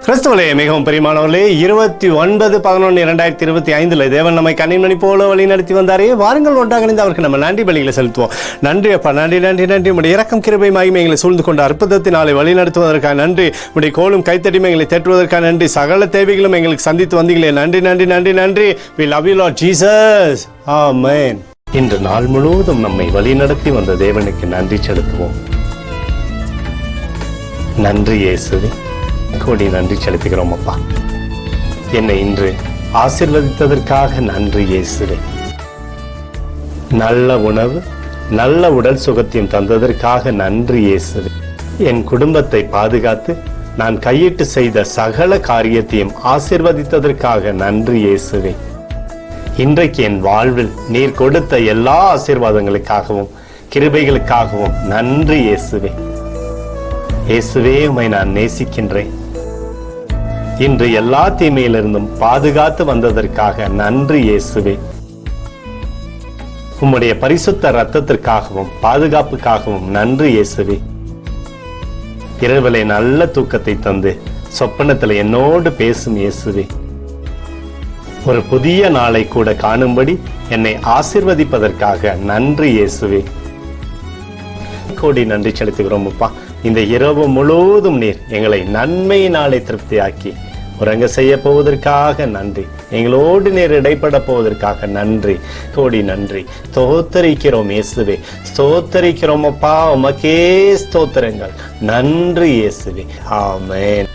கிறிஸ்துவலே மிகவும் பெரியமானவர்களே, 29/11/2025 தேவன் நம்மை கண்ணின்மணி போல வழி நடத்தி வந்தாரே. வாருங்கள் ஒன்றாக இணைந்து அவருக்கு நம்ம நன்றி பலிகளை செலுத்துவோம். நன்றி அப்பா, நன்றி நன்றி நன்றி. உடைய இரக்கம் கிருபை மகிமை எங்களை சூழ்ந்து கொண்டு அற்புதத்தினாலே வழி நடத்துவதற்காக நன்றி. உடைய கோலும் கைத்தடிமை எங்களை தேற்றுவதற்காக நன்றி. சகல தேவைகளும் எங்களுக்கு சந்தித்து வந்தீங்களே, நன்றி நன்றி நன்றி நன்றி. We love you Lord Jesus. Amen. இன்று நாள் முழுவதும் நம்மை வழி நடத்தி வந்த தேவனுக்கு நன்றி செலுத்துவோம். நன்றி இயேசுவே, கோடி நன்றி செலுத்துகிறோம் அப்பா. என்னை இன்று ஆசீர்வதித்ததற்காக நன்றி இயேசுவே. நல்ல உணவு, நல்ல உடல் சுகத்தையும் தந்ததற்காக நன்றி இயேசுவே. என் குடும்பத்தை பாதுகாத்து நான் கையிட்டு செய்த சகல காரியத்தையும் ஆசீர்வதித்ததற்காக நன்றி இயேசுவே. இன்றைக்கு என் வாழ்வில் நீர் கொடுத்த எல்லா ஆசீர்வாதங்களுக்காகவும் கிருபைகளுக்காகவும் நன்றி இயேசுவே. இயேசுவே, உம்மை நான் நேசிக்கின்றேன். இன்று எல்லா தீமையிலிருந்தும் பாதுகாத்து வந்ததற்காக நன்றி இயேசுவே. உம்முடைய பரிசுத்த இரத்தத்திற்காகவும் பாதுகாப்புக்காகவும் நன்றி இயேசுவே. இரவிலே நல்ல தூக்கத்தை தந்து சொப்பனத்தில் என்னோடு பேசும் இயேசுவே. ஒரு புதிய நாளை கூட காணும்படி என்னை ஆசீர்வதிப்பதற்காக நன்றி இயேசுவே. கோடி நன்றி செலுத்துகிறோம் அப்பா. இந்த இரவு முழுவதும் நீர் எங்களை நன்மையினாலே திருப்தியாக்கி உறங்க செய்ய போவதற்காக நன்றி. எங்களோடு நீர் இடைப்பட போவதற்காக நன்றி. கோடி நன்றி. ஸ்தோத்தரிக்கிறோம் இயேசுவே, ஸ்தோத்தரிக்கிறோம் அப்பா. உமக்கே ஸ்தோத்திரங்கள். நன்றி இயேசுவே. ஆமென்.